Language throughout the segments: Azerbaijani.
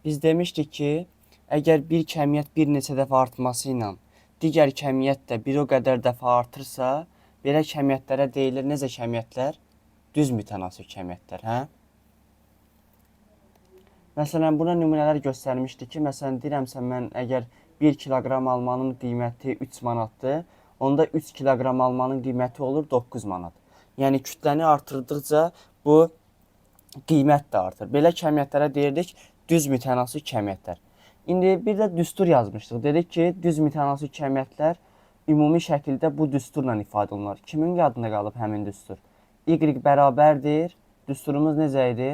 Biz demişdik ki, əgər bir kəmiyyət bir neçə dəfə artması ilə digər kəmiyyət də bir o qədər dəfə artırsa, belə kəmiyyətlərə deyilir necə kəmiyyətlər? Düz mütənasib kəmiyyətlər, hə? Məsələn, buna nümunələr göstərmişdi ki, məsələn, deyirəmsə mən əgər 1 kiloqram almanın qiyməti 3 manatdır, onda 3 kiloqram almanın qiyməti olur 9 manat. Yəni kütləni artırdıqca bu qiymət də artır. Belə kəmiyyətlərə deyirdik düz mütənasib kəmiyyətlər. İndi bir də düstur yazmışdıq. Dedik ki, düz mütənasib kəmiyyətlər ümumi şəkildə bu düsturla ifadə olunur. Kimin yadında qalıb həmin düstur? Y bərabərdir. Düsturumuz necə idi?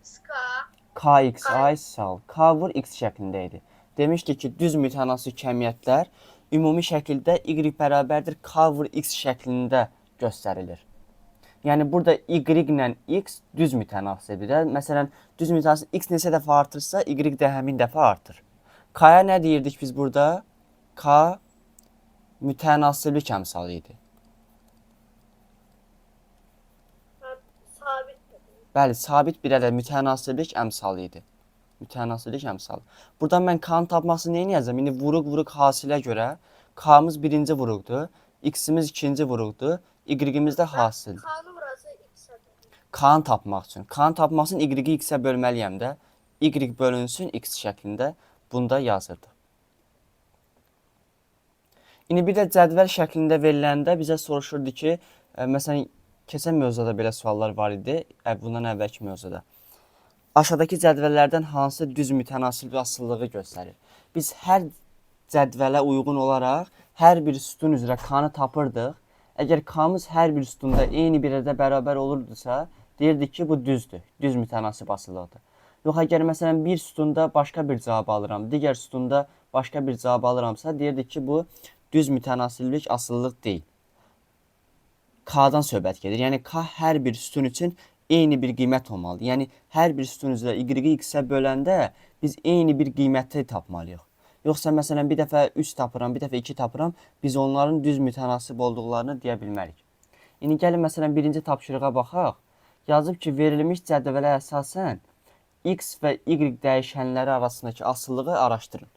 XK Kx ay sal. K vur x şəklində idi. Demişdik ki, düz mütənasib kəmiyyətlər ümumi şəkildə y bərabərdir k vur x şəklində göstərilir. Yəni burada y ilə x düz mütənasibdir. Məsələn, düz mütənasib x neçə dəfə artırsa, y də həmin dəfə artır. K-ya nə deyirdik biz burada? K mütənasiblik əmsalı idi. sabit. Bəli, sabit bir ədəd mütənasiblik əmsalı idi. Mütənasiblik əmsalı. Buradan mən K-nın tapmasını neyin yazım? İndi vuruq hasilə görə K-mız birinci vuruqdur, x-imiz ikinci vuruqdur, y-imiz də hasildir. K-nı burası x-ə. K-nı tapmaq üçün. K-nı tapmaq üçün y-i x-ə bölməliyəm də. Y bölünsün x şəklində bunda yazırdıq. İndi bir də cədvəl şəklində veriləndə bizə soruşurdu ki, məsələn, keçən mövzuda belə suallar var idi, bundan əvvəlki mövzuda. Aşağıdakı cədvəllərdən hansı düz mütənasib asılılığı göstərir? Biz hər cədvələ uyğun olaraq hər bir sütun üzrə K-nı tapırdıq. Əgər K-mız hər bir sütunda eyni bir ədədə bərabər olurdusa, deyirdik ki, bu düzdür, düz mütənasib asılılıqdır. Yox, əgər məsələn bir sütunda başqa bir cavab alıram, digər sütunda başqa bir cavab alıramsa, deyirdik ki, bu düz mütənasiblik asılılıq deyil. K-dan söhbət gedir. Yəni K hər bir sütun üçün eyni bir qiymət olmalıdır. Yəni hər bir sütun üzrə y-i x-ə böləndə biz eyni bir qiyməti tapmalıyıq. Yoxsa məsələn bir dəfə 3 tapıram, bir dəfə 2 tapıram, biz onların düz mütənasib olduqlarını deyə bilmərik. İndi gəlin məsələn birinci tapşırığa baxaq. Yazıb ki, verilmiş cədvələ əsasən x və y dəyişənləri arasındakı asılılığı araşdırın.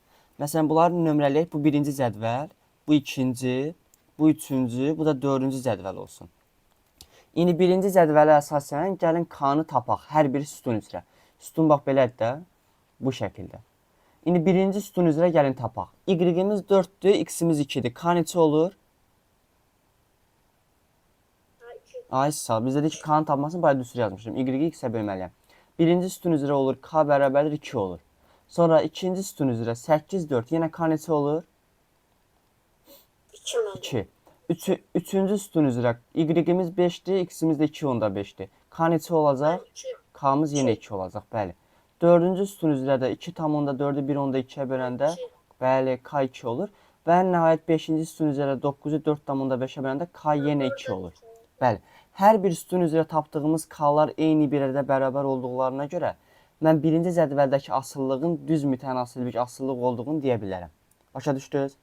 Məsələn, bunları nömrələyək. Bu birinci cədvəl, bu ikinci, bu üçüncü, bu da dördüncü cədvəl olsun. İndi birinci cədvələ əsasən gəlin K-nı tapaq hər bir sütun üzrə. Sütun bax belədir də, bu şəkildə. İndi birinci sütun üzrə gəlin tapaq. Y-imiz 4-dür, x-imiz 2-dir. K neçə olur? Ay sağ. Biz dedik ki, K-nı tapmasını bayaq düstur yazmışdım. Y-i x-ə bölməliyəm. Birinci sütun üzrə olur, K bərabərdir 2 olur. Sonra ikinci sütun üzrə 8, 4. Yenə K neçə olur? 2. Üçüncü sütun üzrə y-imiz 5-dir, x-imiz də 2.5-dir. K neçə olacaq? K-mız yenə 2 olacaq, bəli. Dördüncü sütun üzrə də 2,4-ü 1.2-yə böləndə, bəli, K 2 olur. Və nəhayət 5-ci sütun üzrə 9-u 4,5-ə böləndə K yenə 2 olur. Bəli, hər bir sütun üzrə tapdığımız K-lar eyni bir ədədə bərabər olduqlarına görə mən birinci cədvəldəki asıllığın düz mütənasiblik asıllıq olduğunu deyə bilərəm. Başa düşdünüz?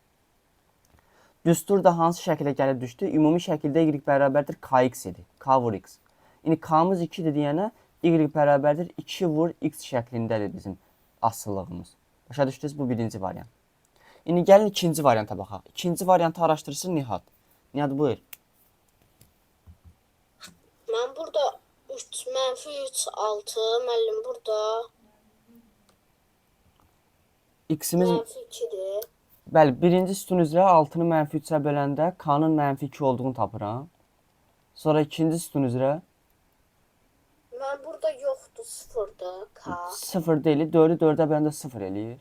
Düstur da hansı şəkildə gəlib düşdü? Ümumi şəkildə y bərabərdir kx idi. K vur x. İndi K-mız 2-dir deyənə y bərabərdir 2 vur x şəklindədir bizim asıllığımız. Başa düşdünüz? Bu birinci variant. İndi gəlin ikinci varianta baxaq. İkinci variantı araşdırsın Nihat. Nihat buyur. Mən burada 3, -3, 6, müəllim burada X-imiz -2-dir. bəli, birinci sütun üzrə 6-nı -3-ə böləndə K-nın -2 olduğunu tapıram. Sonra ikinci sütun üzrə Mən burada yoxdur, 0-dır K. 0 deyil, 4-ü 4-ə böləndə 0 eləyir.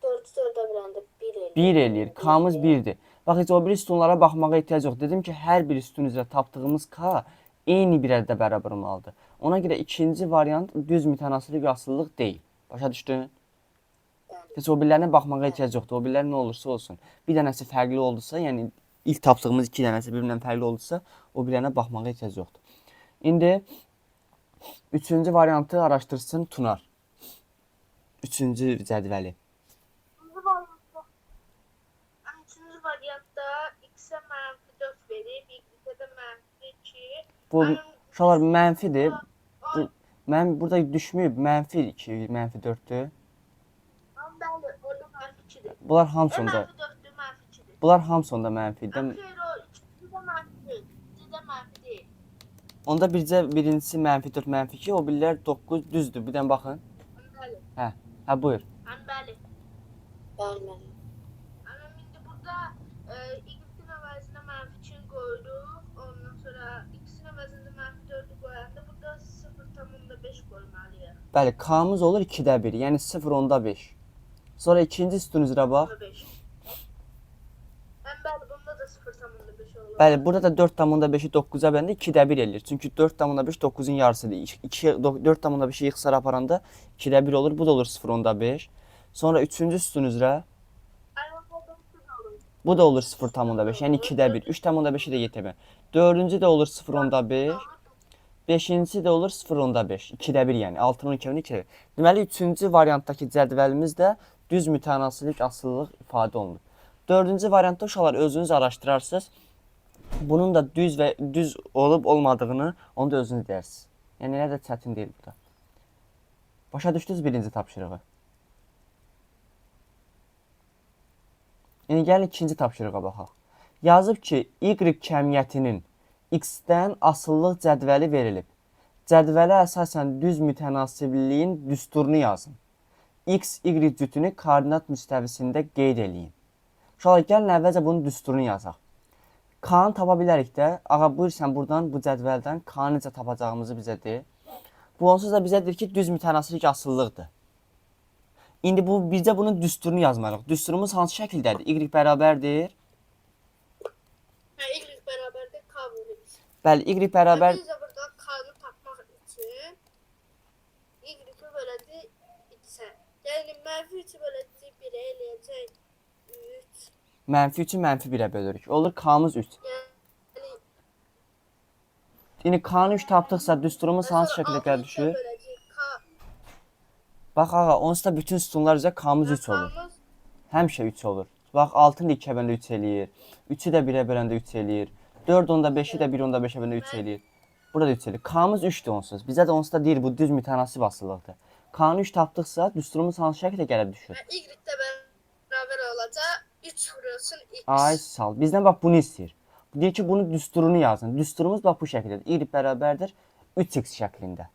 4-ü 4-ə böləndə 1 eləyir. 1 eləyir. K-mız 1-dir. Bax, heç o biri sütunlara baxmağa ehtiyac yox. Dedim ki, hər bir sütun üzrə tapdığımız K eyni bir ədədə bərabər olmalıdır. Ona görə ikinci variant düz mütənasiblik asıllıq deyil. Başa düşdün? Heç o birilərinə baxmağa ehtiyac yoxdur. O birilər nə olursa olsun. Bir dənəsi fərqli oldusa, yəni ilk tapdığımız 2 dənəsi bir-birindən fərqli oldusa, o birlərinə baxmağa ehtiyac yoxdur. İndi üçüncü variantı araşdırsın Tunar. Üçüncü cədvəli. Üçüncü variantda x-ə -4 verib, y-ə də -2. Bu uşaqlar mənfidir. Mən burada düşməyib, -2, -4-dür. Bəli, orada mənfi 2-dir. Bunlar hamısı onda. -4-dür, -2-dir. Bunlar hamısı onda mənfidir. Xeyr, o ikisi də mənfi deyil. İkisi də mənfi deyil. Onda bircə birincisi -4, -2, o birilər 9 düzdür. Bir dənə baxın. Bəli. Hə, buyur. Bəli. Bəli. İndi burada x-in əvəzinə -2 qoyduq. Ondan sonra x-in əvəzində -4-ü qoyanda burada 0,5 qoymalıyıq. Bəli, k-mız olur 2-də 1, yəni 0,5. Sonra ikinci sütun üzrə bax. 5. Bəli, bunda da 0,5 olur. Bəli, burada da 4,5-i 9-a böləndə 2-də 1 eləyir. Çünki 4,5 9-un yarısıdır. 4,5-i yığsara aparanda 2-də 1 olur. Bu da olur 0,5. Sonra üçüncü sütun üzrə bu da olur 0,5, yəni 2-də 1. 3,5-i də yetəmə. Dördüncü də olur 0,5. Beşincisi də olur 0,5. 2-də 1 yəni. 6-nın 2-nin 2. Deməli, üçüncü variantdakı cədvəlimizdə düz mütənasilik, asıllıq ifadə olunur. Dördüncü variantda uşaqlar özünüz araşdırarsınız. Bunun da düz olub olmadığını onu da özünüz deyirsiniz. Yəni elə də çətin deyil bu da. Başa düşdünüz birinci tapşırığı. Yəni gəlin ikinci tapşırığa baxaq. Yazıb ki, y kəmiyyətinin x-dən asıllıq cədvəli verilib. Cədvələ əsasən düz mütənasibliyin düsturunu yazın. X, y cütünü koordinat müstəvisində qeyd eləyin. Uşaqlar, gəlin əvvəlcə bunun düsturunu yazaq. K-nı tapa bilərik də. Ağa, buyur sən buradan, bu cədvəldən K-nı necə tapacağımızı bizə deyir. Bu onsuz da bizə deyir ki, düz mütənasilik asıllıqdır. İndi bizə bunun düsturunu yazmalıyıq. Düsturumuz hansı şəkildədir? Y bərabərdir. Y bərabərdir K bölü. Bəli, Y bərabər. Biz də buradan K-nı tapmaq üçün Y-i böləcək x-ə. Yəni -3-ü böləcək 1-ə eləyəcək 3. -3-ü -1-ə bölürük. Olur K-mız 3. Yəni İndi K-nı 3 tapdıqsa düsturumuz hansı şəkildə gəlir düşür? Bax ağa, onsuz da bütün sütunlar üzrə K-mız 3 olur. Həmişə 3 olur. Bax 6-nı 2-yə böləndə 3 eləyir. 3-ü də 1-ə böləndə 3 eləyir. 4 onda 5-i də 1 onda 5-ə böləndə 3 eləyir. Burada 3 eləyir. K-mız 3-dür onsuz. Bizə də onsuz da deyir bu düz mütənasib asıllıqdır. K-nı 3 tapdıqsa düsturumuz hansı şəkildə gələ düşür? Y də bərabər olacaq 3 vurulsun x. Ay sağ ol. Bizdən bax bunu istəyir. Deyir ki, bunun düsturunu yazın. Düsturumuz bax bu şəkildədir. Y bərabərdir 3x şəklində.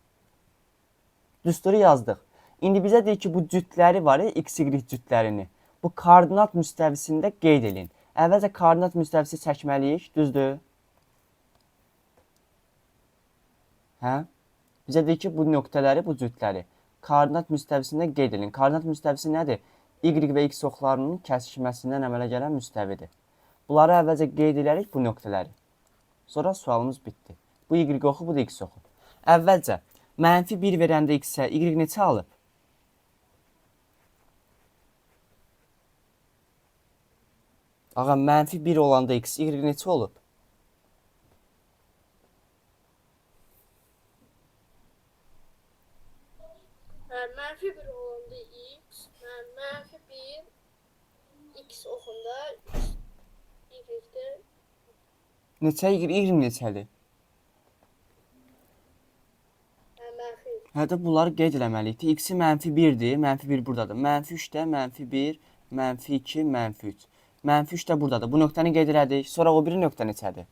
Düsturu yazdıq. İndi bizə deyir ki, bu cütləri var ya, x, y cütlərini. Bu koordinat müstəvisində qeyd edin. Əvvəlcə koordinat müstəvisi çəkməliyik, düzdür? Hə? Bizə deyir ki, bu nöqtələri, bu cütləri koordinat müstəvisində qeyd edin. Koordinat müstəvisi nədir? Y və x oxlarının kəsişməsindən əmələ gələn müstəvidir. Bunları əvvəlcə qeyd edirik, bu nöqtələri. Sonra sualımız bitdi. Bu y oxu, bu da x oxu. Əvvəlcə, -1 verəndə x-ə y neçə alıb? Ağa, -1 olanda x, y neçə olub? -1 olanda x, -1 x oxunda y-də Neçə y neçədir? Hətta bunları qeyd eləməliyik. X-i -1-dir, -1 buradadır. -3 də, -1, -2, -3. -3 də buradadır. Bu nöqtəni qeyd elədik. Sonra o biri nöqtə neçədir?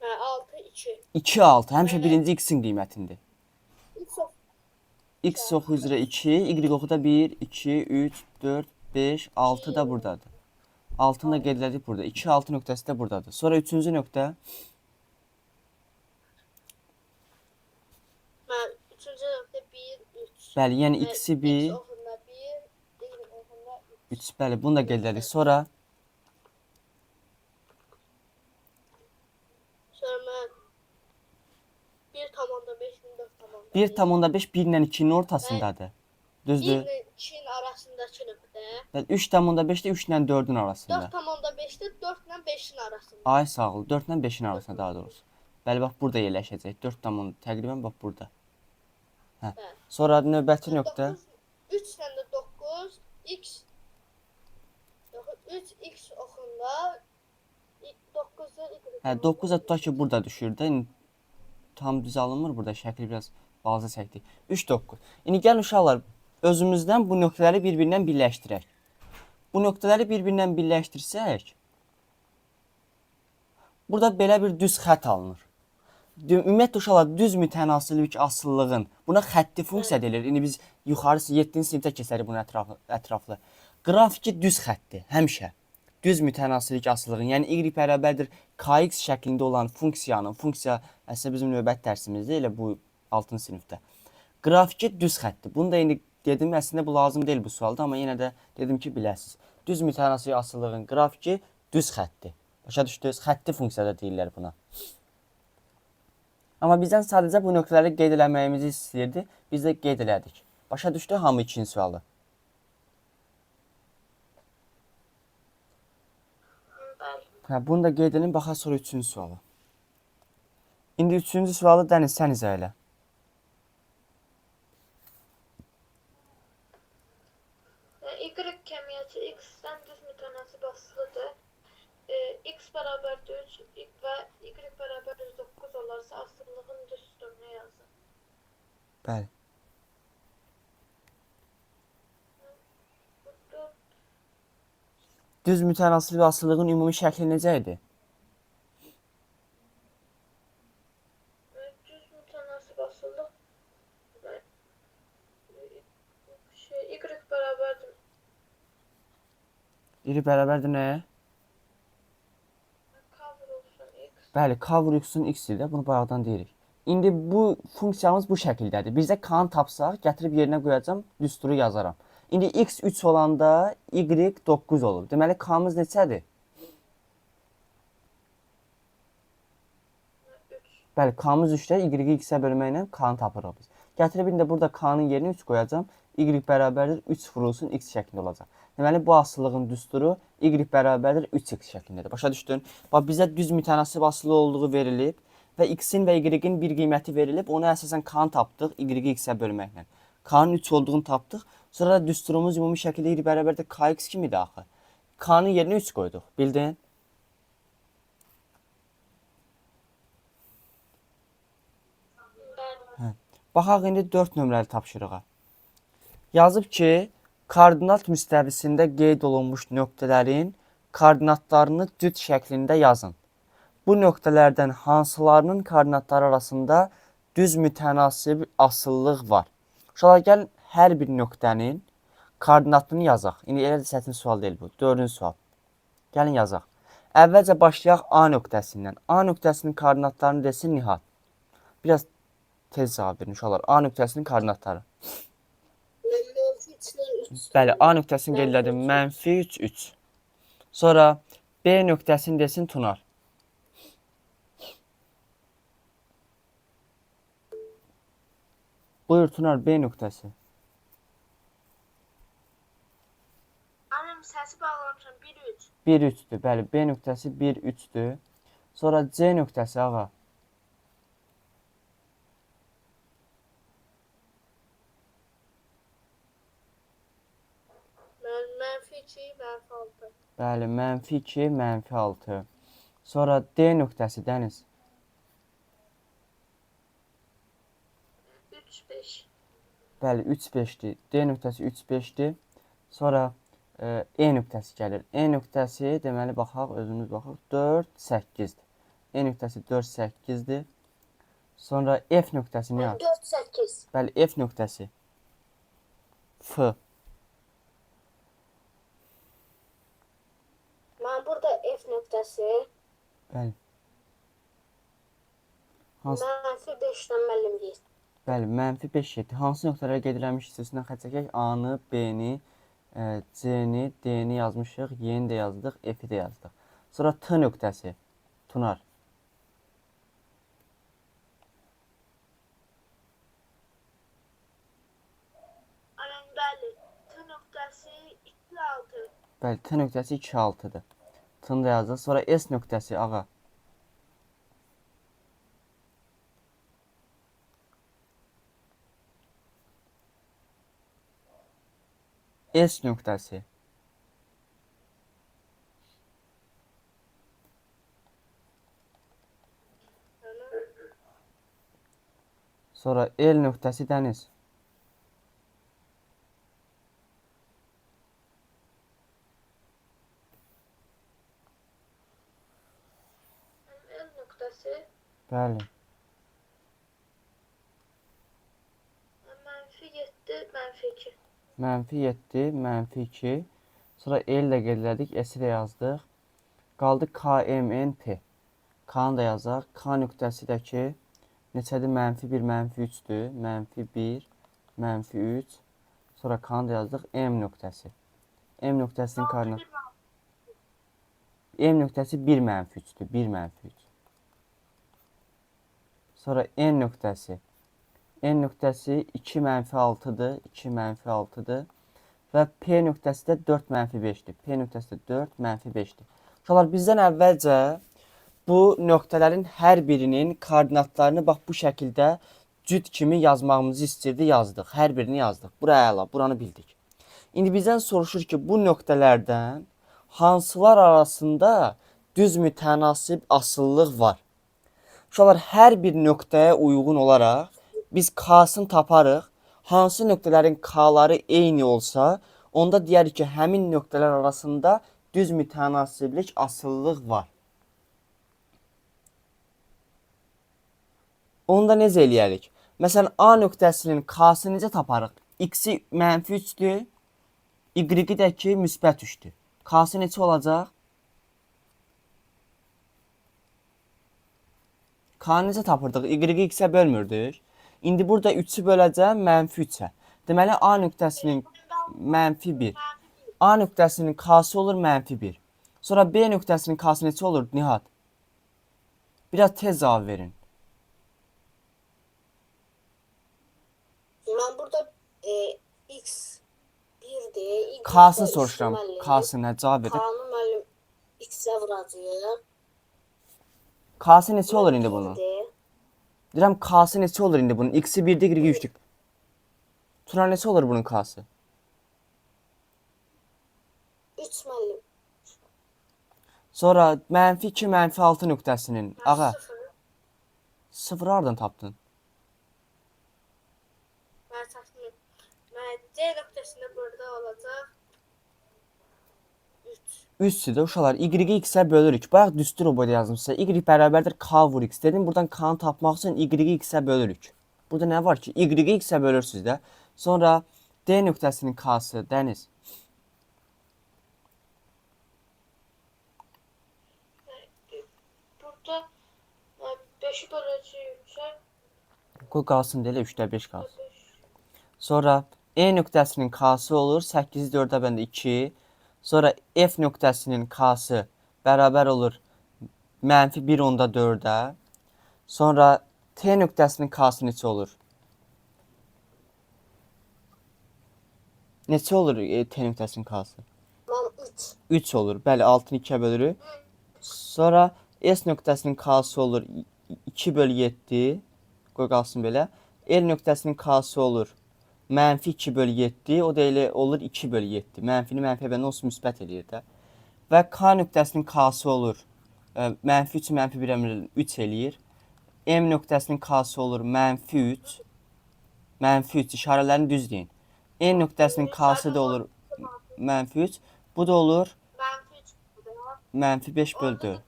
6, 2. 2, 6. Həmişə birinci x-in qiymətindir. X oxu. X oxu üzrə 2, y oxu da 1, 2, 3, 4, 5, 6 da buradadır. 6-nı da qeyd elədik burada. 2, 6 nöqtəsi də buradadır. Sonra üçüncü nöqtə. Üçüncü nöqtə 1, 3. Bəli, yəni x-i 1, X oxunda 1, y oxunda 3. 3. Bəli, bunu da qeyd elədik. Sonra Sonra mən 1,5-in 4,5. 1,5 1 ilə 2-nin ortasındadır. 1 Düzdür? ilə 2-nin arasındakı nöqtə. Bəli, 3,5 də 3 ilə 4-ün arasında. 4,5-də 4 ilə 5-in arasında. Ay sağ ol. 4 ilə 5-in arasında daha doğrusu. Bəli, bax burada yerləşəcək. 4 təqribən bax burada. Hə. Sonra növbəti nöqtə 3 ilə də 9 x 3x oxunda 9-da hə 9 da tutaq ki burada düşür də. tam düz alınmır burada. Şəkli biraz balaca çəkdik. 3 9. İndi gəlin uşaqlar özümüzdən bu nöqtələri bir-birindən birləşdirək. Bu nöqtələri bir-birindən birləşdirsək, burada belə bir düz xətt alınır. Ümumiyyətlə uşaqlar düz mütənasiblik asıllığın buna xətti funksiya deyilir. İndi biz yuxarısı 7-ci sinifdə keçərik bunun ətraflı. Qrafiki düz xəttdir həmişə. Düz mütənasiblik asıllığın, yəni y bərabərdir kx şəklində olan funksiya əslində bizim növbəti dərsimizdə elə bu 6-cı sinifdə. Qrafiki düz xəttdir. Bunu da indi dedim, əslində bu lazım deyil bu sualda, amma yenə də dedim ki, biləsiniz. Düz mütənasiblik asıllığın qrafiki düz xəttdir. Başa düşdünüz? Xətti funksiyada deyirlər buna. Amma bizdən sadəcə bu nöqtələri qeyd eləməyimizi istəyirdi. Biz də qeyd elədik. Başa düşdü hamı ikinci sualı. Hə, bunu da qeyd edin, baxaq sonra üçüncü sualı. İndi üçüncü sualı Dəniz, sən izah elə. Y kəmiyyəti x-dən düz mütənasib asılıdır. X bərabərdir 3 və y bərabərdir 9 olarsa asıllığın düsturunu yazın. Bəli. Düz mütənasiblik asıllığın ümumi şəkli necə idi? Düz mütənasib asıllıq y bərabərdir. Y bərabərdir nəyə? K vurulsun x. Bəli, k vurulsun x idi. Bunu bayaqdan deyirik. İndi bu funksiyamız bu şəkildədir. Bizdə k-nı tapsaq, gətirib yerinə qoyacam, düsturu yazaram. İndi x 3 olanda y 9 olur. Deməli, k-mız neçədir? 3. Bəli, k-mız 3-də y-i x-ə bölməklə k-nı tapırıq biz. Gətirib indi burada k-nın yerinə 3 qoyacam. Y bərabərdir 3 vurulsun x şəklində olacaq. Deməli, bu asıllığın düsturu y bərabərdir 3x şəklindədir. Başa düşdün? Bax, bizə düz mütənasib asılı olduğu verilib və x-in və y-in bir qiyməti verilib. Onu əsasən k-nı tapdıq y-i x-ə bölməklə. K-nın 3 olduğunu tapdıq. Sonra da düsturumuz ümumi şəkildə y bərabərdir kx kimidir axı. K-nın yerinə 3 qoyduq. Bildin? Hə. Baxaq indi 4 nömrəli tapşırığa. Yazıb ki, koordinat müstəvisində qeyd olunmuş nöqtələrin koordinatlarını cüt şəklində yazın. Bu nöqtələrdən hansılarının koordinatları arasında düz mütənasib asıllıq var? Uşaqlar, gəlin hər bir nöqtənin koordinatını yazaq. İndi elə də çətin sual deyil bu. 4-cü sual. Gəlin yazaq. Əvvəlcə başlayaq A nöqtəsindən. A nöqtəsinin koordinatlarını desin Nihat. Biraz tez cavab verin uşaqlar. A nöqtəsinin koordinatları. Bəli, A nöqtəsini qeyd elədim. -3, 3. Sonra B nöqtəsini desin Tunar. Buyur Tunar, B nöqtəsi. Anam səsi bağlamışam 1-3. 1-3'dür. Bəli, B nöqtəsi 1-3'dür. Sonra C nöqtəsi ağa. -2, -6. Bəli, -2, -6. Sonra D nöqtəsi Dəniz. 3-5. Bəli, 3-5'dir. D nöqtəsi 3-5'dir. Sonra E nöqtəsi gəlir. E nöqtəsi deməli baxaq, özümüz baxaq. 4-8'dir. E nöqtəsi 4-8'dir. Sonra F nöqtəsi nə? 4-8. Bəli, F nöqtəsi. F. Mən burada F nöqtəsi Bəli. Hansı? -5-dən müəllim deyir. Bəli, -5 7. Hansı nöqtələrə qeyd eləmişik? Üstündən xətt çəkək. A-nı, B-ni, C-ni, D-ni yazmışıq. Y-ni də yazdıq, F-i də yazdıq. Sonra T nöqtəsi. Tunar. Anam bəli. T nöqtəsi 2-6. Bəli, T nöqtəsi 2-6'dır. T-nı da yazdıq. Sonra S nöqtəsi ağa. S nöqtəsi. Sonra L nöqtəsi dəniz. L nöqtəsi Bəli. -7, -2. -7, -2. Sonra L də qeyd elədik, S-i də yazdıq. Qaldı KMNP. K-nı da yazaq. K nöqtəsi də ki, neçədir? -1, -3-dür. -1, -3. Sonra K-nı da yazdıq. M nöqtəsi. M nöqtəsinin koordinatı. M nöqtəsi 1 -3-dür. 1 -3. Sonra N nöqtəsi. N nöqtəsi 2 -6-dır. 2 -6-dır. Və P nöqtəsi də 4 -5-dir. P nöqtəsi də 4 -5-dir. Uşaqlar, bizdən əvvəlcə bu nöqtələrin hər birinin koordinatlarını bax bu şəkildə cüt kimi yazmağımızı istirdi, yazdıq. Hər birini yazdıq. Bura əla, buranı bildik. İndi bizdən soruşur ki, bu nöqtələrdən hansılar arasında düz mütənasib asıllıq var? Uşaqlar, hər bir nöqtəyə uyğun olaraq biz K-sını taparıq. Hansı nöqtələrin K-ları eyni olsa, onda deyərik ki, həmin nöqtələr arasında düz mütənasiblik, asıllıq var. Onu da necə eləyərik? Məsələn, A nöqtəsinin K-sını necə taparıq? X-i -3-dür, Y-i də ki, müsbət 3-dür. K-sı neçə olacaq? K-nı necə tapırdıq? Y-i X-ə bölmürdük. İndi burada 3-ü böləcəm -3-ə. Deməli, A nöqtəsinin -1. A nöqtəsinin K-sı olur -1. Sonra B nöqtəsinin K-sı neçə olur Nihat? Biraz tez cavab verin. Mən burada X 1-dir. K-sını soruşuram. K-sı nə cavab verin? K-nı müəllim X-ə vuracaq. K-sı neçə olur indi bunun? 1-dir. Deyirəm, K-sı neçə olur indi bunun? X-i 1-dir, Y-i 3-dür. Turan neçə olur bunun K-sı? 3 müəllim. Sonra -2, -6 nöqtəsinin. Ağa, 0 hardan tapdın? Mən çəkdim. C nöqtəsində burada olacaq 3. 3-dür də uşaqlar. Y-i X-ə bölürük. Bayaq düstur o boyda yazdım sizə. Y bərabərdir K vur X dedim. Buradan K-nı tapmaq üçün Y-i X-ə bölürük. Burada nə var ki? Y-i X-ə bölürsünüz də. Sonra D nöqtəsinin K-sı dəniz. Burada 5-i böləcəyik 3-ə. Qoy qalsın deyə 3-də 5 qalsın. Sonra E nöqtəsinin K-sı olur 8-i 4-ə bəndə 2. Sonra F nöqtəsinin K-sı bərabər olur -1 onda 4-ə. Sonra T nöqtəsinin K-sı neçə olur? Neçə olur T nöqtəsinin K-sı? Mən 3. 3 olur. Bəli, 6-nı 2-yə bölürük. Sonra S nöqtəsinin K-sı olur 2/7. Qoy qalsın belə. L nöqtəsinin K-sı olur -2/7. O da elə olur 2/7. Mənfini mənfiyə bölən olsun müsbət eləyir də. Və K nöqtəsinin K-sı olur -3, -1 3 eləyir. M nöqtəsinin K-sı olur -3. -3 işarələrini düz deyin. N nöqtəsinin K-sı da olur -3. Bu da olur -5/4.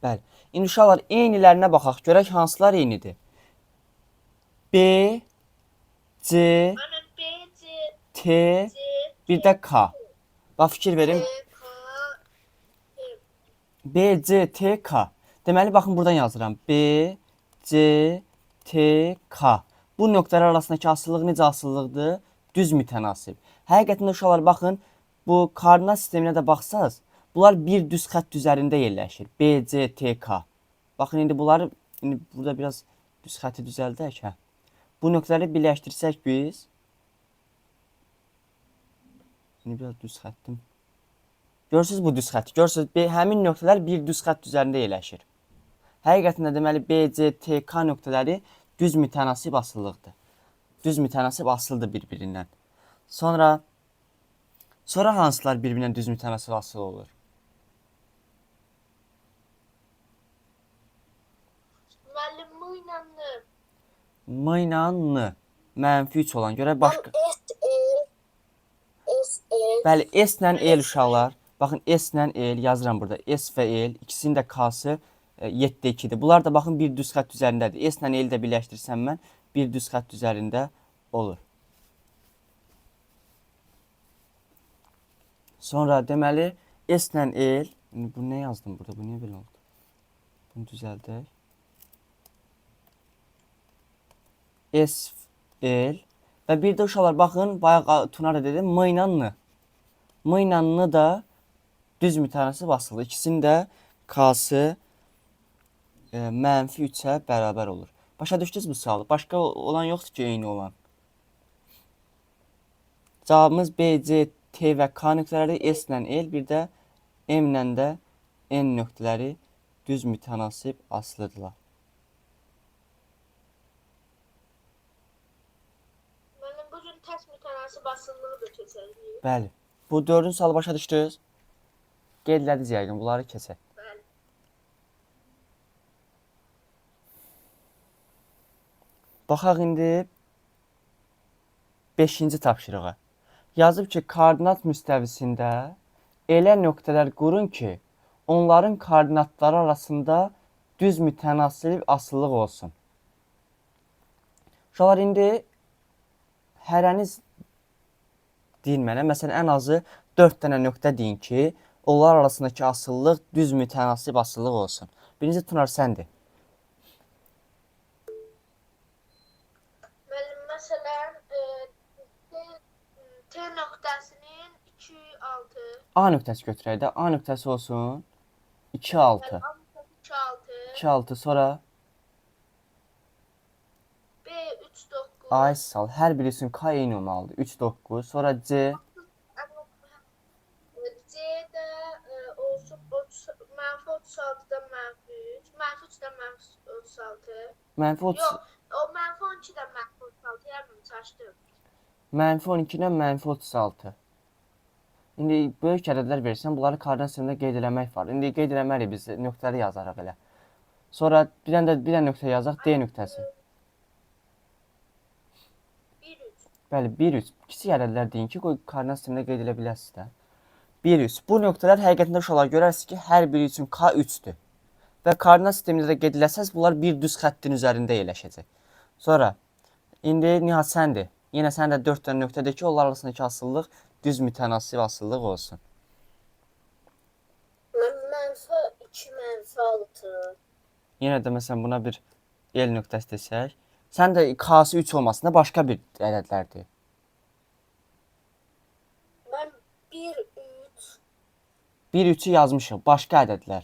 Bəli. İndi uşaqlar eynilərinə baxaq. Görək hansılar eynidir. B, C, B, C, T, C, bir də K. Bax fikir verin. K, B, C, T, K. Deməli baxın buradan yazıram. B, C, T, K. Bu nöqtələr arasındakı asıllıq necə asıllıqdır? Düz mütənasib. Həqiqətən uşaqlar baxın, bu koordinat sisteminə də baxsaz, bunlar bir düz xətt üzərində yerləşir. B, C, T, K. Baxın indi bunları burada biraz düz xətti düzəldək, hə. Bu nöqtələri birləşdirsək biz. Şimdi biraz düz xəttim. Görürsünüz bu düz xətti. Görürsünüz həmin nöqtələr bir düz xətt üzərində yerləşir. Həqiqətən də deməli B, C, T, K nöqtələri düz mütənasib asıllıqdır. Düz mütənasib asılıdır bir-birindən. Sonra hansılar bir-birindən düz mütənasib asılı olur? müəllim bu ilə M ilə N. Mənfi 3 olan. Görək başqa. S, Bəli, S ilə L uşaqlar. Baxın S ilə L yazıram burada. S və L ikisinin də K-sı 7-2-dir. Bunlar da baxın bir düz xətt üzərindədir. S ilə L-i də birləşdirsəm mən bir düz xətt üzərində olur. Sonra deməli S ilə L. Bu nə yazdım burada? Bu niyə belə oldu? Bunu düzəldək. S, L və bir də uşaqlar baxın, bayaq Tunar da dedi, M ilə N. M ilə N da düz mütənasib asılı. İkisinin də K-sı mənfi 3-ə bərabər olur. Başa düşdünüz bu sualı? Başqa olan yoxdur ki, eyni olan. Cavabımız B, C, T və K nöqtələri, S ilə L, bir də M ilə də N nöqtələri düz mütənasib asılıdırlar. Müəllim, bu gün tərs mütənasib asıllığı da keçəcəyik. Bəli. Bu 4-cü sualı başa düşdünüz? Qeyd elədiniz yəqin, bunları keçək. Bəli. Baxaq indi 5-ci tapşırığa. Yazıb ki, koordinat müstəvisində elə nöqtələr qurun ki, onların koordinatları arasında düz mütənasib asıllıq olsun. Uşaqlar, indi hərəniz deyin mənə, məsələn, ən azı 4 dənə nöqtə deyin ki, onlar arasındakı asıllıq düz mütənasib asıllıq olsun. Birinci Tunar səndir. Müəllim, məsələn, T nöqtəsinin 2, 6. A nöqtəsi götürək də. A nöqtəsi olsun 2, 6. 2, 6. 2, 6 sonra B, 3, 9. A sal. Hər biri üçün K eyni olmalıdır. 3, 9. Sonra C. C'də olsun mənfi 36-dan mənfi 3. Mənfi 3-dən mənfi 36. Mənfi 30. Yox, o mənfi 12-dən mənfi 36. Yarım çaşdım. Mənfi 12-dən mənfi 36. İndi böyük ədədlər verirsən, bunları koordinat sistemində qeyd eləmək var. İndi qeyd eləməliyik biz, nöqtələri yazarıq elə. Sonra bir dənə nöqtə yazaq, D nöqtəsi. 1, 3. Bəli, 1, 3. Kiçik ədədlər deyin ki, koordinat sistemində qeyd edə biləsiniz də. 1, 3. Bu nöqtələr həqiqətində uşaqlar görərsiniz ki, hər biri üçün K 3-dür. Və koordinat sistemində də qeyd eləsəz, bunlar bir düz xəttin üzərində yerləşəcək. Sonra, indi Nihat səndir. Yenə sən də 4 dənə nöqtədir ki, onlar arasındakı asıllıq düz mütənasib asıllıq olsun. Mənfi 2, mənfi 6. Yenə də məsələn buna bir L nöqtəsi desək. Sən də K-sı 3 olmasında başqa bir ədədlərdir. Mən 1, 3. 1, 3-ü yazmışıq. Başqa ədədlər.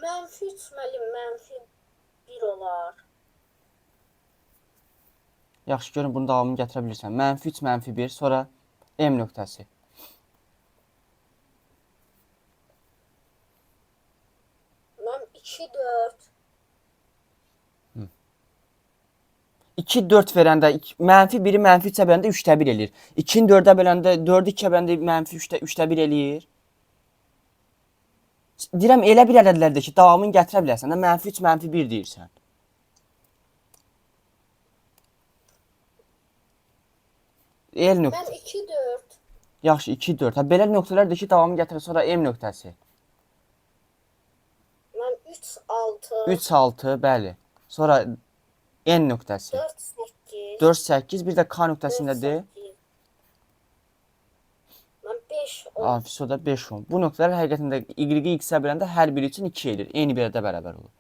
Mənfi 3 müəllim, mənfi 1 olar. Yaxşı, görün bunun davamını gətirə bilirsən. Mənfi 3, mənfi 1, sonra M nöqtəsi. Mən 2, 4. 2, 4 verəndə, mənfi 1-i mənfi 3-ə böləndə 3-də 1 eləyir. 2-ni 4-ə böləndə, 4-ü 2-ə böləndə mənfi 3-də 1 eləyir. Deyirəm, elə bir ədədlərdir ki, davamını gətirə bilərsən. Mənfi 3, mənfi 1 deyirsən. L nöqtə. Mən 2, 4. Yaxşı, 2, 4. Ha, belə nöqtələrdir ki, davamını gətirir. Sonra M nöqtəsi. Mən 3, 6. 3, 6, bəli. Sonra N nöqtəsi. 4, 8. 4, 8. Bir də K nöqtəsindədir. Mən 5, 10. Fisoda 5, 10. Bu nöqtələr həqiqətində Y-i X-ə böləndə hər biri üçün 2 edir. Eyni bir ədədə bərabər olur.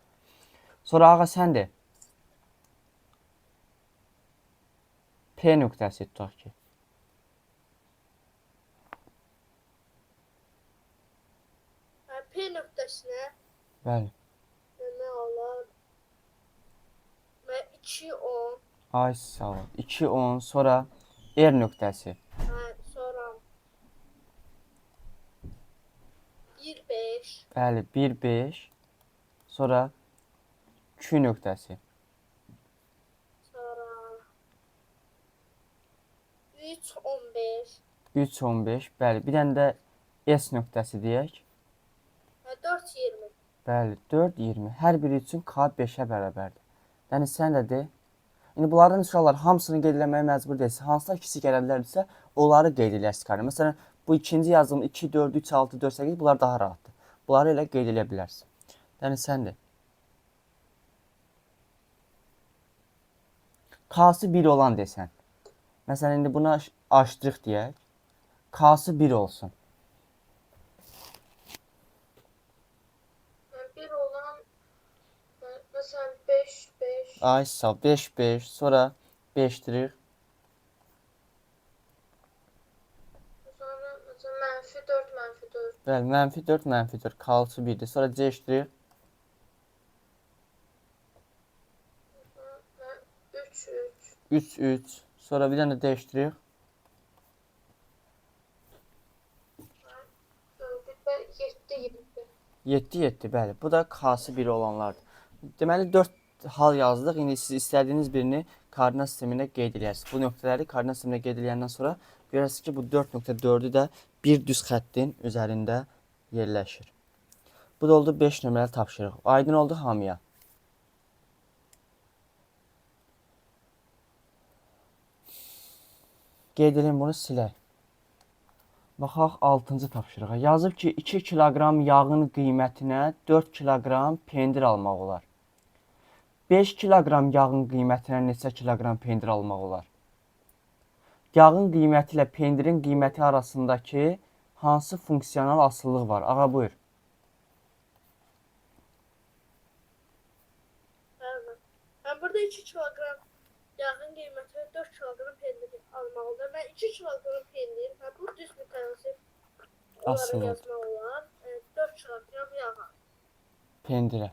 Sonra ağa səndir. P nöqtəsi tutaq ki. P nöqtəsinə Bəli. nə olar? Mən 2, 10. Ay sağ ol. 2, 10. Sonra R nöqtəsi. Sonra 1, 5. Bəli, 1, 5. Sonra Q nöqtəsi. Sonra 3, 15. 3, 15. Bəli, bir dənə də S nöqtəsi deyək. 4, 20. Bəli, 4, 20. Hər biri üçün K 5-ə bərabərdir. Yəni sən də de. İndi bunların uşaqlar hamısını qeyd eləməyə məcbur deyilsən. Hansılar kiçik ərəblərdirsə, onları qeyd eləyərsən kartına. Məsələn, bu ikinci yazılım 2, 4, 3, 6, 4, 8 bunlar daha rahatdır. Bunları elə qeyd eləyə bilərsən. Yəni sən de. K-sı 1 olan desən. Məsələn, indi buna açdırıq deyək. K-sı 1 olsun. Bir olan mesela 5 5 Ay sağ 5, 5. Sonra 5'dirik. sonra mesela menfi 4 menfi 4 Bəli, mənfi 4, mənfi 4. K-sı 1'dir. Sonra C-dirik. 3 3 3, 3. Sonra bir dənə dəyişdiririk. 7 7 7, 7. Bəli. Bu da K-sı 1 olanlardır. Deməli 4 hal yazdıq. İndi siz istədiyiniz birini koordinat sisteminə qeyd edərsiniz. Bu nöqtələri koordinat sisteminə qeyd edəndən sonra görərsiniz ki, bu 4.4'ü də bir düz xəttin üzərində yerləşir. Bu da oldu 5 nömrəli tapşırıq. Aydın oldu hamıya. Qeyd edin, bunu silək. Baxaq 6-cı tapşırığa. Yazıb ki, 2 kiloqram yağın qiymətinə 4 kiloqram pendir almaq olar. 5 kiloqram yağın qiymətinə neçə kiloqram pendir almaq olar? Yağın qiyməti ilə pendirin qiyməti arasındakı hansı funksional asıllıq var? Ağa buyur. Ben burada 2 kilogram yağın qiyməti 4 kilogram pendir almaq olar. Ben 2 kilogram pendir, bu düz mütənasib onları Asıllıq. yazmaq olar. 4 kilogram yağa. Pendirə.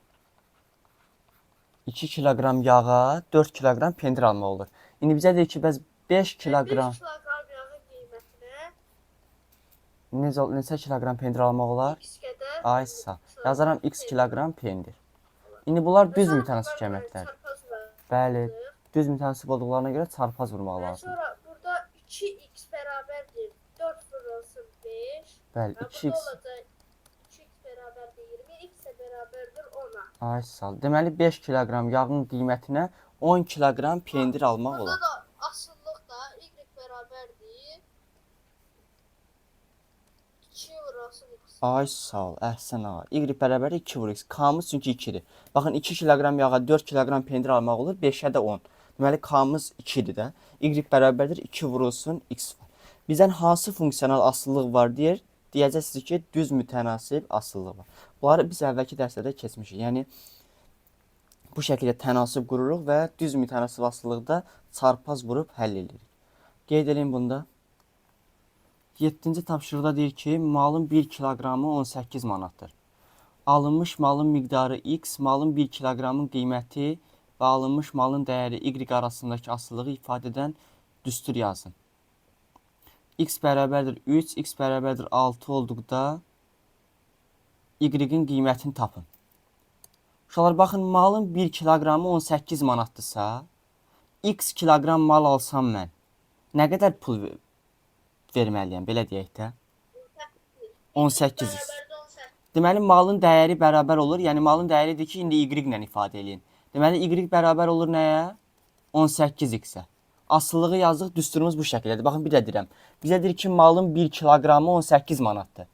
2 kiloqram yağa 4 kiloqram pendir almaq olur. İndi bizə deyir ki, bəs 5 kiloqram 5 kilogram yağın qiymətinə neçə kiloqram pendir almaq olar? x qədər Ay sağ. Yazaram x kiloqram pendir. İndi bunlar düz mütənasib cəmiyyətlər. Bəli, düz mütənasib olduqlarına görə çarpaz vurmaq lazım. Sonra burada 2x bərabərdir 4 vurulsun 5. Bəli, Burada 2x. olacaq 2x bərabərdir 20, x də bərabərdir 10'a. Ay sağ. Deməli 5 kiloqram yağın qiymətinə 10 kiloqram pendir almaq Burada olar. da asıllıq da y bərabərdir 2 vurulsun x. Ay sağ ol, əhsən ağa. Y bərabər 2 vur x. K-mız çünki 2-dir. Baxın 2 kiloqram yağa 4 kiloqram pendir almaq olur, 5-ə də 10. Deməli K-mız 2-dir də. Y bərabərdir 2 vurulsun x var. Bizdən hansı funksional asıllıq var deyir? Deyəcəksiniz ki, düz mütənasib asıllıq var. Bunları biz əvvəlki dərslərdə keçmişik. Yəni bu şəkildə tənasib qururuq və düz mütənasib asıllıqda çarpaz vurub həll edirik. Qeyd edin bunda. 7-ci tapşırıqda deyir ki, malın 1 kiloqramı 18 manatdır. Alınmış malın miqdarı x, malın 1 kiloqramın qiyməti və alınmış malın dəyəri y arasındakı asılılığı ifadə edən düstur yazın. X bərabərdir 3, x bərabərdir 6 olduqda y-in qiymətini tapın. Uşaqlar baxın, malın 1 kiloqramı 18 manatdırsa, x kiloqram mal alsam mən, nə qədər pul verməliyəm, belə deyək də? 18x. Bərabərdir 18. Deməli, malın dəyəri bərabər olur. Yəni, malın dəyəridir ki, indi y ilə ifadə edin. Deməli, y bərabər olur nəyə? 18x-ə. Asıllığı yazdıq, düsturumuz bu şəkildədir. Baxın, bir də deyirəm. Bizə deyir ki, malın 1 kiloqramı 18 manatdır.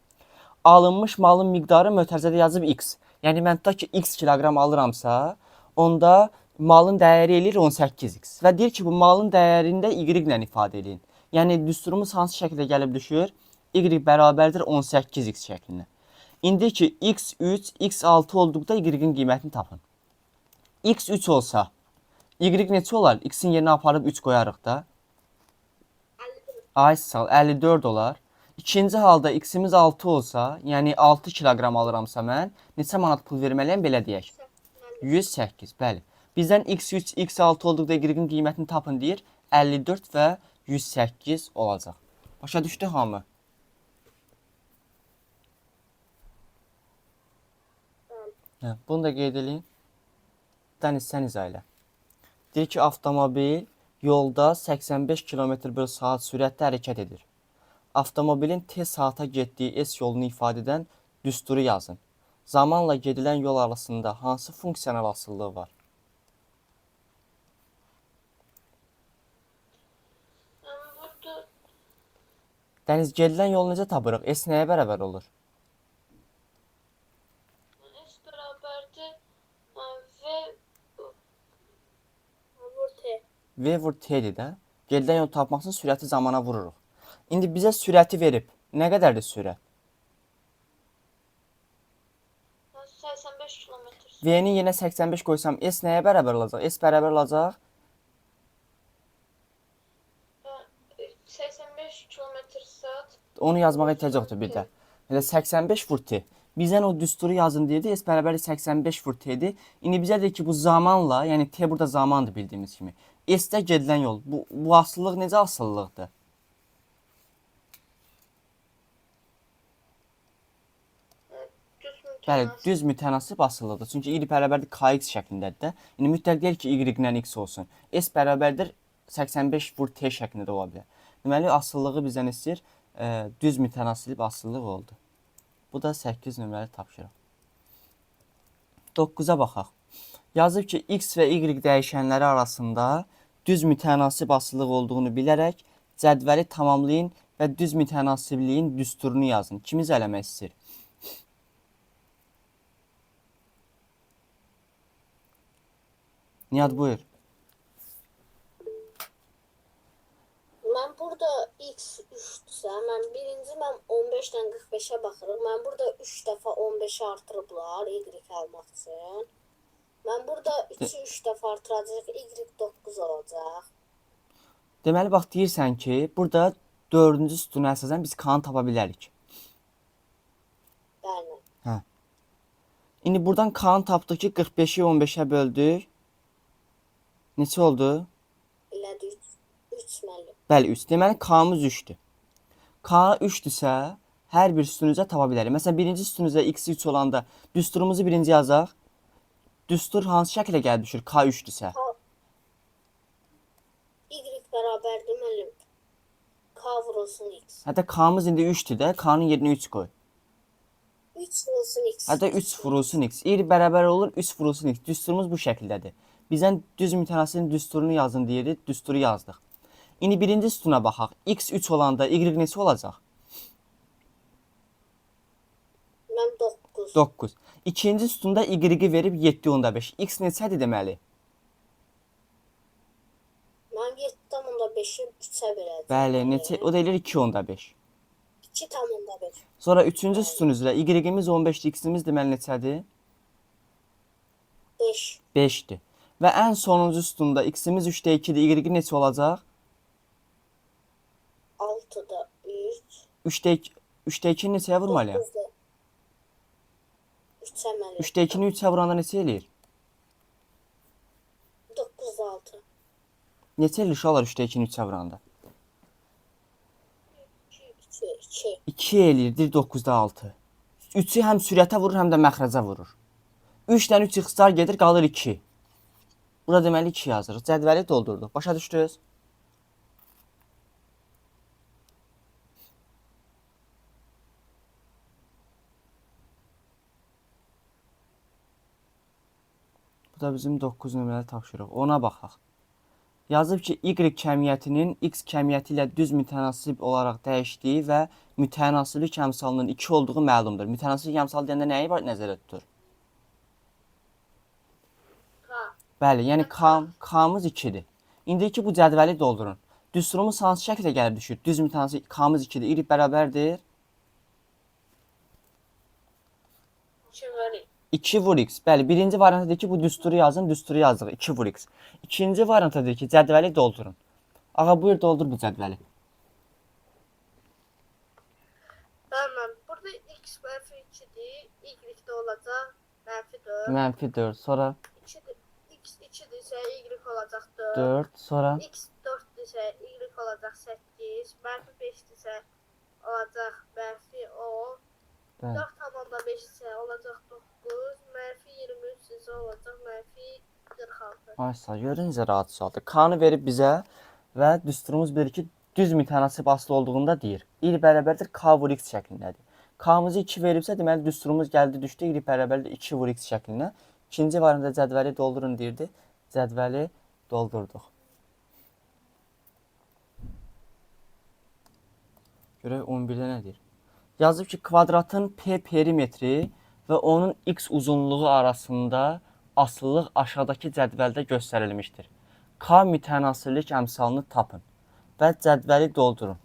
Alınmış malın miqdarı mötərizədə yazıb x. Yəni, mən tutaq ki, x kiloqram alıramsa, onda malın dəyəri eləyir 18x. Və deyir ki, bu malın dəyərində y ilə ifadə edin. Yəni, düsturumuz hansı şəkildə gəlib düşür? Y bərabərdir 18x şəklində. İndi ki, x 3, x 6 olduqda y-in qiymətini tapın. X 3 olsa, y neçə olar? X-in yerinə aparıb 3 qoyarıq da. Ay sağ ol, 54 olar. İkinci halda x-imiz 6 olsa, yəni 6 kiloqram alıramsa mən, neçə manat pul verməliyəm, belə deyək. 108, bəli. Bizdən x 3, x 6 olduqda y-in qiymətini tapın deyir. 54 və 108 olacaq. Başa düşdü hamı? Hə, bunu da qeyd edin. Dəniz sən izah elə. Deyir ki, avtomobil yolda 85 km/saat sürətlə hərəkət edir. Avtomobilin tez saata getdiyi S yolunu ifadə edən düsturu yazın. zamanla gedilən yol arasında hansı funksional asıllığı var? Burada Dəniz, gedilən yolu necə tapırıq? S nəyə bərabər olur? S bərabərdir Vur T. V vur T'dir də. Gedilən yolu tapmaq üçün sürəti zamana vururuq. İndi bizə sürəti verib. Nə qədərdir sürət? 85 kilometr. V-ni yenə 85 qoysam S nəyə bərabər olacaq? S bərabər olacaq 85 kilometr saat. onu yazmağa ehtiyac yoxdur bir də. Elə 85 vur T. Bizdən o düsturu yazın deyirdi. S bərabər 85 vur T'dir. İndi bizə deyir ki, bu zamanla, yəni T burada zamandır bildiyimiz kimi. S-də gedilən yol. Bu asıllıq necə asıllıqdır? Düz Bəli, mütənasib. düz mütənasib asıllıqdır. Çünki y bərabərdir kx şəklindədir də. İndi mütləq deyil ki, y ilə x olsun. S bərabərdir 85 vur T şəklində də ola bilər. Deməli, asıllığı bizdən istəyir. Düz mütənasib asıllıq oldu. Bu da 8 nömrəli tapşırıq. 9-a baxaq. Yazıb ki, x və y dəyişənləri arasında düz mütənasib asıllıq olduğunu bilərək cədvəli tamamlayın və düz mütənasibliyin düsturunu yazın. Kimi eləmək istəyir? Nihat, buyur. Mən burada x 3-dürsə, mən 15-dən 45-ə baxırıq. Mən burada 3 dəfə 15-i artırıblar y almaq üçün. Mən burada 3-ü 3 dəfə artıracaq, y 9 olacaq. Deməli, bax, deyirsən ki, burada 4-cü sütuna əsasən biz k-nı tapa bilərik. Bəli. İndi buradan k-nı tapdıq ki, 45-i 15-ə böldük. Neçə oldu? Elədi 3 müəllim. Bəli, 3. Deməli, k-mız 3-dür. K 3-dürsə, hər bir sütunuzə tapa bilərik. Məsələn, birinci sütunuzda x 3 olanda düsturumuzu birinci yazaq. Düstur hansı şəklə gəlib düşür? K 3-dürsə. Y bərabərdir müəllim. K vurulsun x. Hətta k-mız indi 3-dür də, k-nın yerinə 3 qoy. 3 vurulsun x. Hətta 3 vurulsun x. Y bərabər olur 3 vurulsun x. Düsturumuz bu şəkildədir. Bizdən düz mütənasibin düsturunu yazın deyirdi, düsturu yazdıq. İndi birinci sütuna baxaq. X 3 olanda y neçə olacaq? Mən 9. 9. İkinci sütunda y-i verib 7.5. X neçədir deməli? Mən 7,5-i 3-ə böləcəm. Bəli, neçə? O da eləyir 2.5. 2,5. Sonra üçüncü sütun üzrə y-imiz 15-dir, x-imiz deməli neçədir? 5. 5-dir. Və ən sonuncu sütunda x-imiz 3-də 2-dir, y neçə olacaq? 6-da 3. 3-də 2-ni neçəyə vurmalıyam? 3-ə müəllim. 3-də 2-ni 3-ə vuranda neçə eləyir? 9-da 6. Neçə eləyir uşaqlar 3-də 2-ni 3-ə vuranda? 2. 2 eləyirdir 9-da 6. 3-ü həm sürətə vurur, həm də məxrəcə vurur. 3-dən 3 ixtisar gedir, qalır 2. Burada deməli 2 yazırıq. Cədvəli doldurduq. Başa düşdünüz? Bu da bizim 9 nömrəli tapşırıq. Ona baxaq. Yazıb ki, y kəmiyyətinin x kəmiyyəti ilə düz mütənasib olaraq dəyişdiyi və mütənasiblik əmsalının 2 olduğu məlumdur. Mütənasiblik əmsalı deyəndə nəyi var nəzərdə tutur? K. Bəli, yəni k-mız 2-dir. İndi ki, bu cədvəli doldurun. Düsturumuz hansı şəkildə gəlib düşür? Düz mütənasib k-mız 2-dir. Y bərabərdir 2 vur x. Bəli, birinci variantdadır ki, bu düsturu yazın, düsturu yazdıq. 2 vur x. İkinci variantdadır ki, cədvəli doldurun. Ağa, buyur doldur bu cədvəli. Tamam. Burada x mənfi 2-dir. Y də olacaq mənfi 4. Mənfi 4. Sonra X 2-dirsə y olacaq 4. 4. Sonra X 4-dirsə y olacaq 8. Mənfi 5-dirsə olacaq mənfi 10. bəli. 4,5 isə olacaq 9. Mənfi 23 isə olacaq mənfi 46. Aysa, görün necə rahat sualdır. K-nı verib bizə və düsturumuz bilir ki, düz mütənasib asılı olduğunda deyir. Y bərabərdir k vur x şəklindədir. K-mızı 2 veribsə, deməli düsturumuz gəldi, düşdü. Y bərabərdir 2 vur x şəklinə. İkinci variantda cədvəli doldurun deyirdi. Cədvəli doldurduq. Görək 11-də nə deyir? Yazıb ki, kvadratın P perimetri və onun x uzunluğu arasında asıllıq aşağıdakı cədvəldə göstərilmişdir. K mütənasirlik əmsalını tapın və cədvəli doldurun.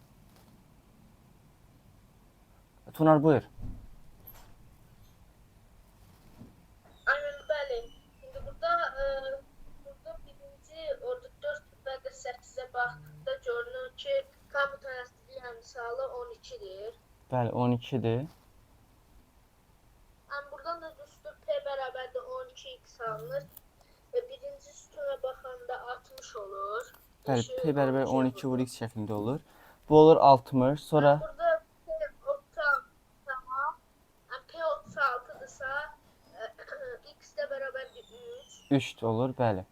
Tunar, buyur. Aynen bəli. İndi burada birinci orada 4 və 8-ə baxdıqda görünür ki, K mütənasiblik əmsalı 12-dir. Bəli, 12-dir. Buradan da düstur P bərabərdir 12x alınır. Birinci sütuna baxanda 60 olur. Bəli, P bərabər 12 vur x şəklində olur. Bu olur 60. Sonra Burada P 36 tamam. P 36'dırsa x də bərabərdir 3. 3 olur, bəli.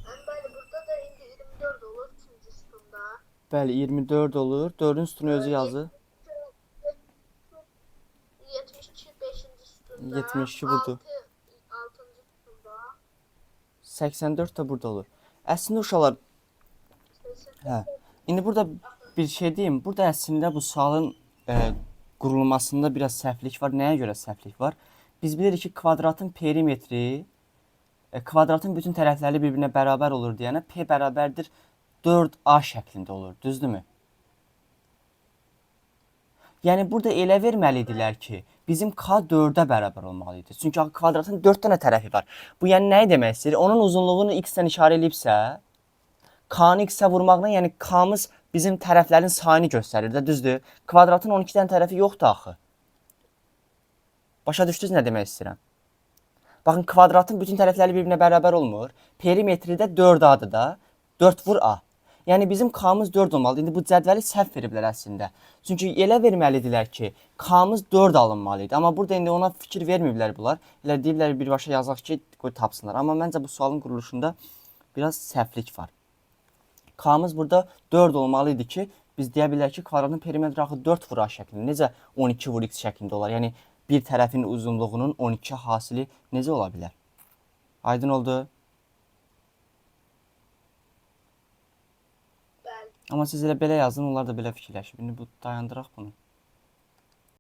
Bəli, burada da indi 24 olur ikinci sütunda. Bəli, 24 olur. 4-ün sütunu özü yazır. 72 5-ci sütunda. 72 budur. 6-cı sütunda. 84 də burada olur. Əslində uşaqlar, hə. İndi burada bir şey deyim. Burada əslində bu sualın qurulmasında biraz səhvlik var. Nəyə görə səhvlik var? Biz bilirik ki, kvadratın perimetri kvadratın bütün tərəfləri bir-birinə bərabər olur deyənə P bərabərdir 4A şəklində olur. Düzdürmü? Yəni burada elə verməlidirlər ki, bizim K 4-ə bərabər olmalı idi. Çünki kvadratın 4 dənə tərəfi var. Bu yəni nəyi demək istəyir? Onun uzunluğunu x-dən işarə edibsə, K-nı x-ə vurmaqla, yəni K-mız bizim tərəflərin sayını göstərir də, düzdür? Kvadratın 12 dənə tərəfi yoxdur axı. Başa düşdünüz nə demək istəyirəm? Baxın, kvadratın bütün tərəfləri bir-birinə bərabər olmur. Perimetri də 4A-dır da. 4 vur A. Yəni bizim K-mız 4 olmalıdır. İndi bu cədvəli səhv veriblər əslində. Çünki elə verməlidirlər ki, K-mız 4 alınmalı idi. Amma burada indi ona fikir verməyiblər bunlar. Elə deyirlər birbaşa yazaq ki, qoy tapsınlar. Amma məncə bu sualın quruluşunda biraz səhvlik var. K-mız burada 4 olmalı idi ki, biz deyə bilərik ki, kvadratın perimetri axı 4 vur A şəklində. Necə 12 vur x şəklində olar? Yəni bir tərəfin uzunluğunun 12 hasili necə ola bilər? Aydın oldu? Bəli. Amma siz elə belə yazın, onlar da belə fikirləşib. İndi bu dayandıraq bunu.